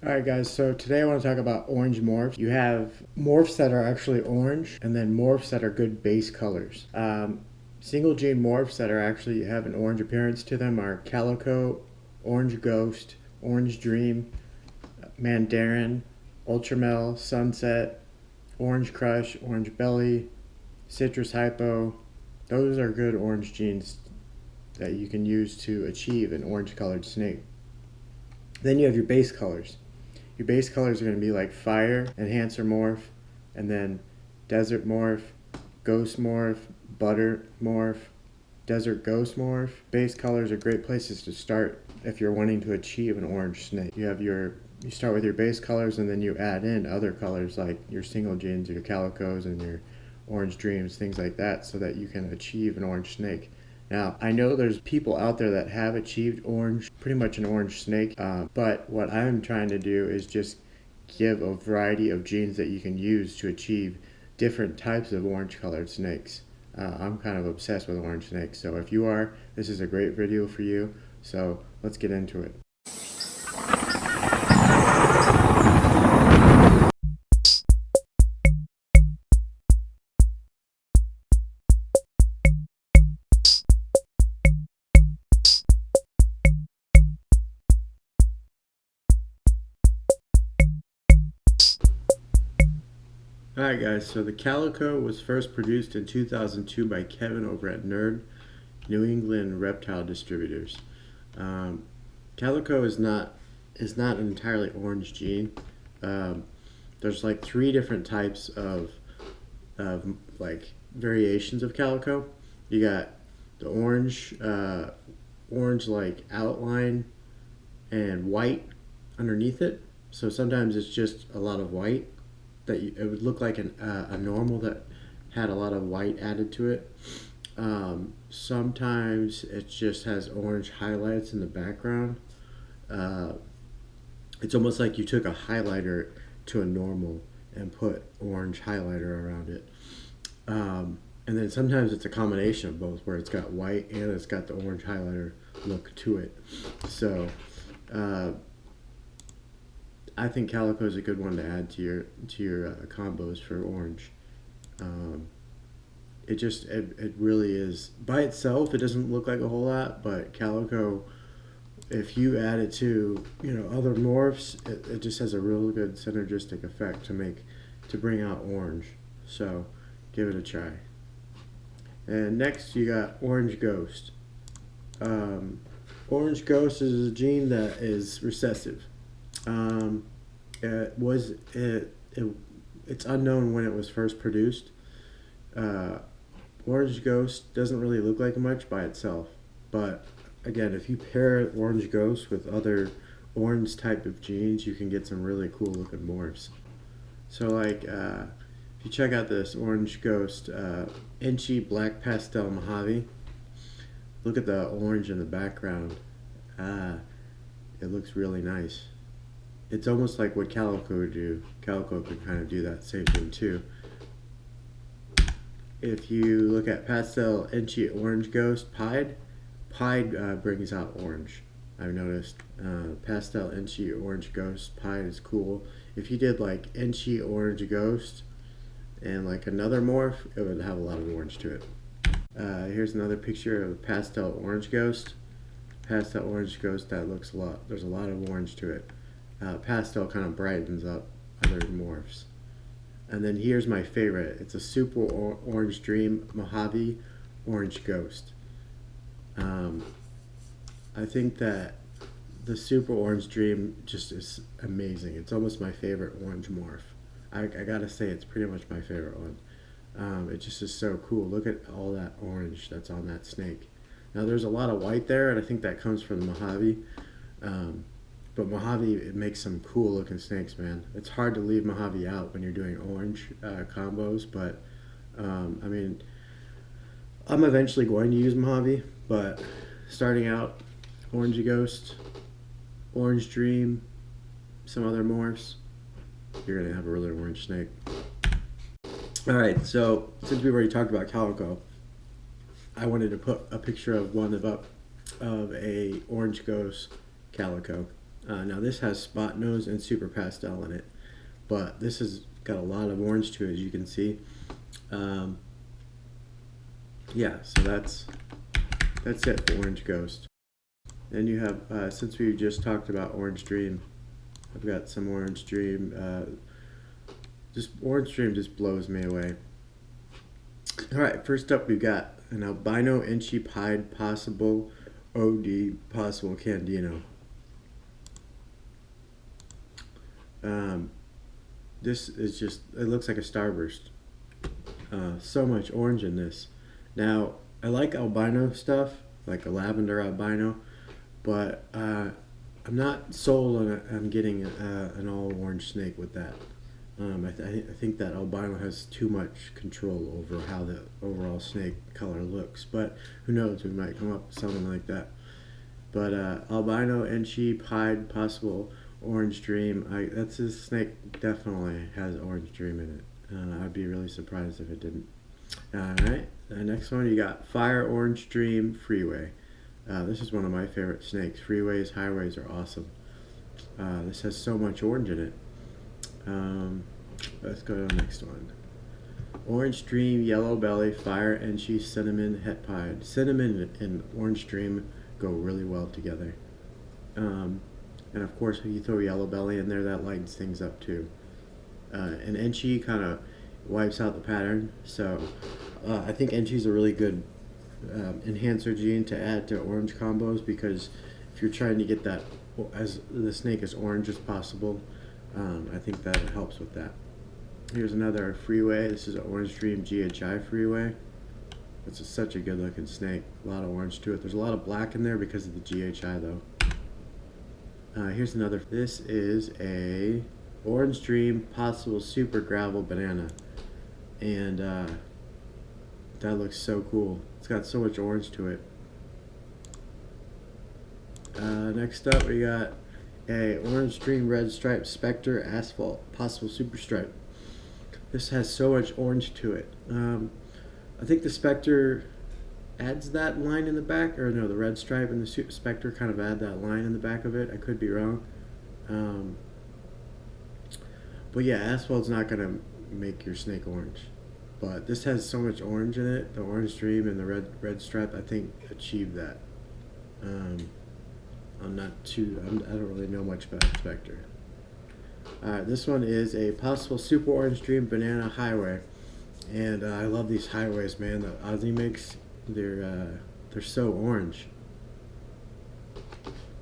Alright guys, so today I want to talk about orange morphs. You have morphs that are actually orange and then morphs that are good base colors. Single gene morphs that are actually have an orange appearance to them are Calico, Orange Ghost, Orange Dream, Mandarin, Ultramel, Sunset, Orange Crush, Orange Belly, Citrus Hypo. Those are good orange genes that you can use to achieve an orange colored snake. Then you have your base colors. Your base colors are going to be like Fire, Enhancer Morph, and then Desert Morph, Ghost Morph, Butter Morph, Desert Ghost Morph. Base colors are great places to start if you're wanting to achieve an orange snake. You start with your base colors and then you add in other colors like your single genes, your calicos, and your orange dreams, things like that, so that you can achieve an orange snake. Now, I know there's people out there that have achieved orange, pretty much an orange snake, but what I'm trying to do is just give a variety of genes that you can use to achieve different types of orange colored snakes. I'm kind of obsessed with orange snakes, so if you are, this is a great video for you, so let's get into it. Alright guys, so the Calico was first produced in 2002 by Kevin over at Nerd, New England Reptile Distributors. Calico is not an entirely orange gene. There's like three different types of like variations of calico. You got the orange like outline and white underneath it. So sometimes it's just a lot of white that it would look like a normal that had a lot of white added to it. Sometimes it just has orange highlights in the background. It's almost like you took a highlighter to a normal and put orange highlighter around it. And then sometimes it's a combination of both, where it's got white and it's got the orange highlighter look to it. So I think Calico is a good one to add to your combos for orange. It really is, by itself it doesn't look like a whole lot, but Calico, if you add it to other morphs, it just has a real good synergistic effect to bring out orange. So give it a try. And next you got Orange Ghost. Orange Ghost is a gene that is recessive. It's unknown when it was first produced. Orange Ghost doesn't really look like much by itself, but again, if you pair Orange Ghost with other orange type of genes, you can get some really cool looking morphs. So like if you check out this Orange Ghost Inchy Black Pastel Mojave, look at the orange in the background. It looks really nice. It's almost like what Calico would do. Calico could kind of do that same thing too. If you look at Pastel Inchy Orange Ghost Pied brings out orange. I've noticed Pastel Inchy Orange Ghost Pied is cool. If you did like Inchy Orange Ghost and like another morph, it would have a lot of orange to it. Here's another picture of Pastel Orange Ghost. Pastel Orange Ghost, that looks there's a lot of orange to it. Pastel kind of brightens up other morphs. And then here's my favorite. It's a Super Orange Dream Mojave Orange Ghost. I think that the Super Orange Dream just is amazing. It's almost my favorite orange morph. I gotta say, it's pretty much my favorite one. It just is so cool. Look at all that orange that's on that snake. Now there's a lot of white there, and I think that comes from the Mojave. But Mojave, it makes some cool looking snakes, man. It's hard to leave Mojave out when you're doing orange combos, but I mean, I'm eventually going to use Mojave, but starting out, Orange Ghost, Orange Dream, some other morphs, you're going to have a really orange snake. Alright, so since we've already talked about Calico, I wanted to put a picture of a Orange Ghost Calico. Now this has spot nose and super pastel in it, but this has got a lot of orange to it, as you can see. Yeah, so that's it for Orange Ghost. Then you have, since we just talked about Orange Dream, I've got some Orange Dream. Just Orange Dream just blows me away. All right, first up we've got an albino inchy pied possible OD possible Candino. This is just, it looks like a starburst. So much orange in this. Now, I like albino stuff, like a lavender albino, but I'm not sold on getting an all orange snake with that. I think that albino has too much control over how the overall snake color looks, but who knows, we might come up with something like that. But albino, inchy, pied, possible orange dream, that's this snake definitely has orange dream in it. I'd be really surprised if it didn't. Alright, the next one you got Fire Orange Dream Freeway. This is one of my favorite snakes. Freeways, highways are awesome. This has so much orange in it. Let's go to the next one. Orange Dream Yellow Belly Fire Inchy Cinnamon Het Pied. Cinnamon and Orange Dream go really well together. And of course, if you throw Yellow Belly in there, that lightens things up too. And Inchy kind of wipes out the pattern, so I think Inchy's a really good enhancer gene to add to orange combos, because if you're trying to get that as the snake as orange as possible, I think that helps with that. Here's another Freeway. This is an Orange Dream GHI Freeway. It's such a good looking snake. A lot of orange to it. There's a lot of black in there because of the GHI though. Here's another. This is a Orange Dream Possible Super Gravel Banana. And that looks so cool. It's got so much orange to it. Next up we got a Orange Dream Red Stripe Spectre Asphalt Possible Super Stripe. This has so much orange to it. I think the Spectre adds that line in the back, or no, the red stripe and the Spectre kind of add that line in the back of it. I could be wrong. But yeah, asphalt's not going to make your snake orange. But this has so much orange in it. The Orange Dream and the red stripe, I think, achieved that. I don't really know much about Spectre. Alright, this one is a possible Super Orange Dream Banana Highway. And I love these highways, man. The Ozzy makes, they're so orange.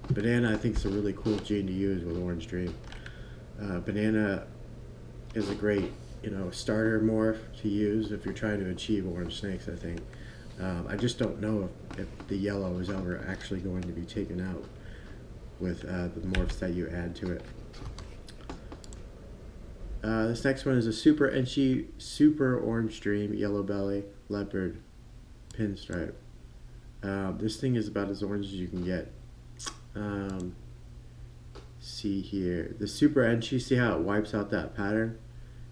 Banana, I think, is a really cool gene to use with Orange Dream. Banana is a great, starter morph to use if you're trying to achieve orange snakes, I think. I just don't know if the yellow is ever actually going to be taken out with the morphs that you add to it. This next one is a Super Inchy Super Orange Dream Yellow Belly Leopard Pinstripe. This thing is about as orange as you can get. See here, the Super Inchy, see how it wipes out that pattern?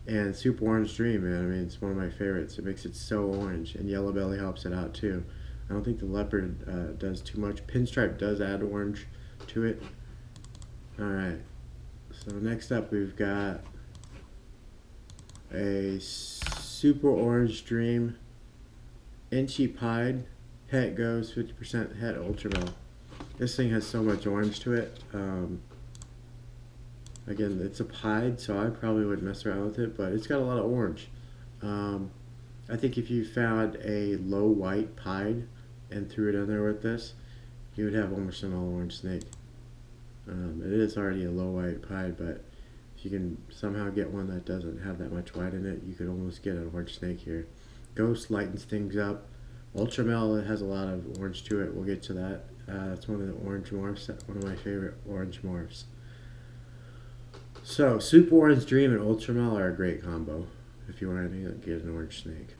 And Super Orange Dream, man, I mean, it's one of my favorites. It makes it so orange, and Yellow Belly helps it out too. I don't think the Leopard does too much. Pinstripe does add orange to it. Alright, so next up we've got a Super Orange Dream Inchy Pied Het Goes 50% Het Ultramel. This thing has so much orange to it. Again, it's a pied, so I probably wouldn't mess around with it, but it's got a lot of orange. I think if you found a low white pied and threw it in there with this, you would have almost an all orange snake. It is already a low white pied, but if you can somehow get one that doesn't have that much white in it, you could almost get an orange snake here. Ghost lightens things up. Ultramel, it has a lot of orange to it. We'll get to that. That's one of the orange morphs, one of my favorite orange morphs. So, Super Orange Dream and Ultramel are a great combo if you want to get an orange snake.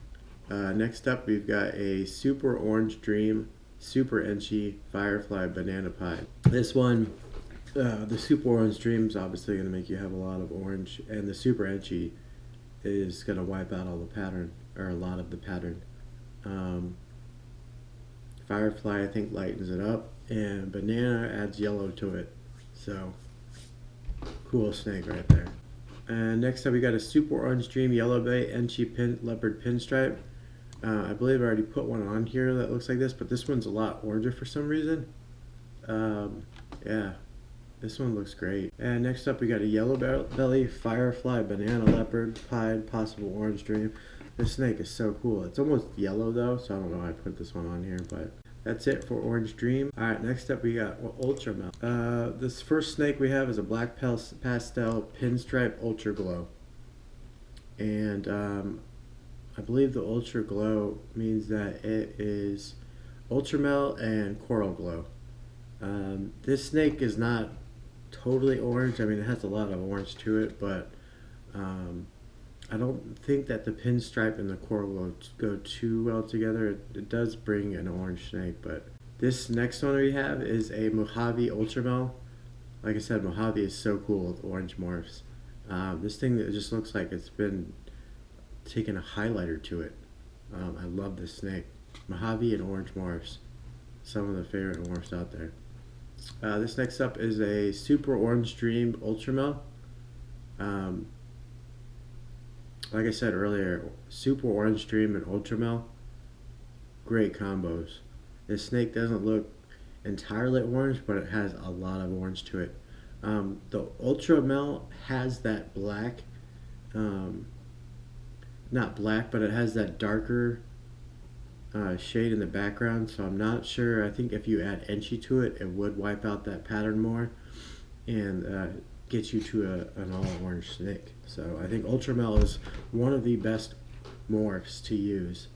Next up, we've got a Super Orange Dream Super Inchy Firefly Banana Pie. This one, the Super Orange Dream is obviously going to make you have a lot of orange, and the Super Inchy is going to wipe out all the pattern, or a lot of the pattern. Firefly, I think, lightens it up, and Banana adds yellow to it. So Cool snake right there. And next up we got a Super Orange Dream Yellow Bay Enchi Leopard Pinstripe. I believe I already put one on here that looks like this, but this one's a lot oranger for some reason. Yeah, this one looks great. And next up we got a Yellow Belly Firefly Banana Leopard Pied Possible Orange Dream. This snake is so cool. It's almost yellow though, so I don't know why I put this one on here, but that's it for Orange Dream. Alright, next up we got Ultra Mel. This first snake we have is a Black Pastel Pinstripe Ultra Glow. And I believe the Ultra Glow means that it is Ultramel and Coral Glow. This snake is not totally orange. I mean, it has a lot of orange to it, but I don't think that the pinstripe and the coral glow go too well together. It does bring an orange snake, but this next one we have is a Mojave Ultramel. Like I said, Mojave is so cool with orange morphs. This thing that just looks like it's been taken a highlighter to it. I love this snake. Mojave and orange morphs. Some of the favorite morphs out there. This next up is a Super Orange Dream Ultramel. Like I said earlier, Super Orange Dream and Ultramel, great combos. This snake doesn't look entirely orange, but it has a lot of orange to it. The Ultramel has that black, not black, but it has that darker shade in the background, so I'm not sure. I think if you add Enchi to it, it would wipe out that pattern more and get you to an all orange snake. So I think Ultramel is one of the best morphs to use.